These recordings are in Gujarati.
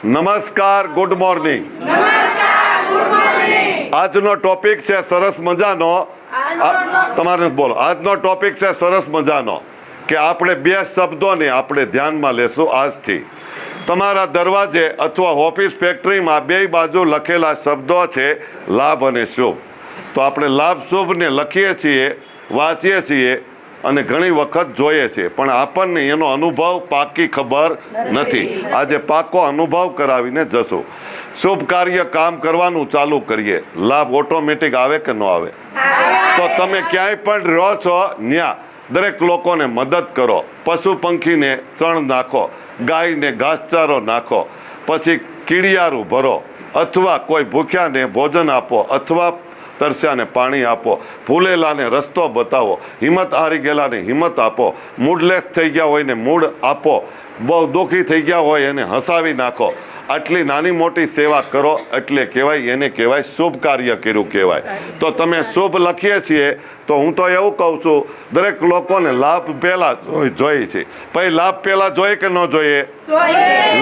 નમસ્કાર, ગુડ મોર્નિંગ. આજનો ટોપિક છે સરસ મજાનો. તમારે બોલો. આજનો ટોપિક છે સરસ મજાનો કે આપણે બે શબ્દોને આપણે ધ્યાનમાં લેશું આજથી. તમારા દરવાજે અથવા ઓફિસ ફેક્ટરીમાં બે બાજુ લખેલા શબ્દો છે લાભ અને શુભ. તો આપણે લાભ શુભને લખીએ છીએ, વાંચીએ છીએ અને ઘણી વખત જોઈએ છીએ, પણ આપણને એનો અનુભવ પાકી ખબર નથી. આજે પાકો અનુભવ કરાવીને જશું. શુભ કાર્ય કામ કરવાનું ચાલુ કરીએ, લાભ ઓટોમેટિક આવે કે ન આવે? તો તમે ક્યાંય પણ રહો છો ત્યાં દરેક લોકોને મદદ કરો. પશુ પંખીને ચણ નાખો, ગાયને ઘાસચારો નાખો, પછી કીડિયારું ભરો, અથવા કોઈ ભૂખ્યાને ભોજન આપો, અથવા તરસ્યાને પાણી આપો, ભૂલેલાને રસ્તો બતાવો, હિંમત હારી ગયેલાને હિંમત આપો, મૂડલેસ થઈ ગયા હોય ને મૂડ આપો, બહુ દુઃખી થઈ ગયા હોય એને હસાવી નાખો. આટલી નાની મોટી સેવા કરો એટલે કહેવાય, એને કહેવાય શુભ કાર્ય કર્યું કહેવાય. તો તમે શુભ લખીએ છીએ તો હું તો એવું કહું છું, દરેક લોકોને લાભ પહેલા જોઈએ છે. પછી લાભ પહેલા જોઈએ કે ન જોઈએ?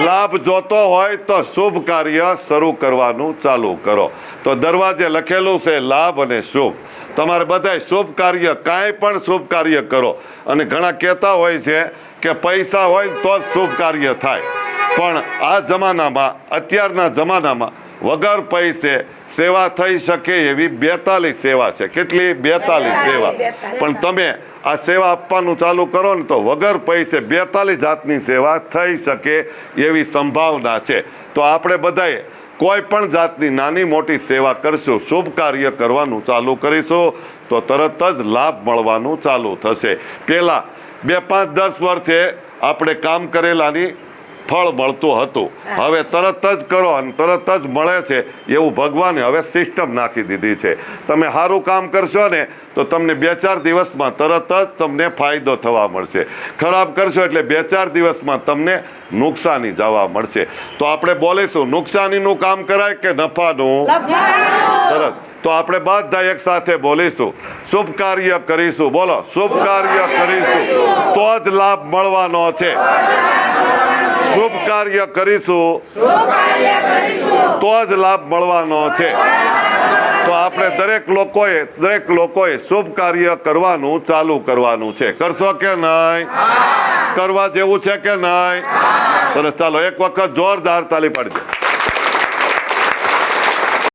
લાભ જોતો હોય તો શુભ કાર્ય શરૂ કરવાનું ચાલુ કરો. તો દરવાજે લખેલું છે લાભ અને શુભ. તમારે બધાય શુભ કાર્ય, કાંઈ પણ શુભ કાર્ય કરો. અને ઘણા કહેતા હોય છે કે પૈસા હોય તો જ શુભ કાર્ય થાય, પણ આ જમાનામાં, અત્યારના જમાનામાં વગર પૈસે સેવા થઈ શકે એવી 42 સેવા છે. કેટલી? 42 સેવા. પણ તમે આ સેવા આપવાનું ચાલુ કરો ને તો વગર પૈસે 42 જાતની સેવા થઈ શકે એવી સંભાવના છે. તો આપણે બધાએ કોઈ પણ જાતની નાની મોટી સેવા કરશું, શુભ કાર્ય કરવાનું ચાલુ કરીશું તો તરત જ લાભ મળવાનું ચાલુ થશે. પહેલાં 2, 5, 10 વર્ષે આપણે કામ કરેલાની ફળ મળતું હતું. હવે તરત જ કરો અને તરત જ મળે છે એવું ભગવાને હવે સિસ્ટમ નાખી દીધી છે. તમે સારું કામ કરશો ને તો તમને 2-4 દિવસમાં તરત જ તમને ફાયદો થવા મળશે. ખરાબ કરશો એટલે 2-4 દિવસમાં તમને નુકસાની જવા મળશે. તો આપણે બોલીશું, નુકસાનીનું કામ કરાય કે નફાનું? સરસ. તો આપણે બધા એક સાથે બોલીશું, શુભ કાર્ય કરીશું. બોલો, શુભ કાર્ય કરીશું તો જ લાભ મળવાનો છે. શુભ કાર્ય કરીશું તો જ લાભ મળવાનો છે. તો આપણે દરેક લોકોએ શુભ કાર્ય કરવાનું ચાલુ કરવાનું છે. કરશો કે નહીં? કરવા જેવું છે કે નહીં? સરસ. ચાલો એક વખત જોરદાર તાલી પાડજો.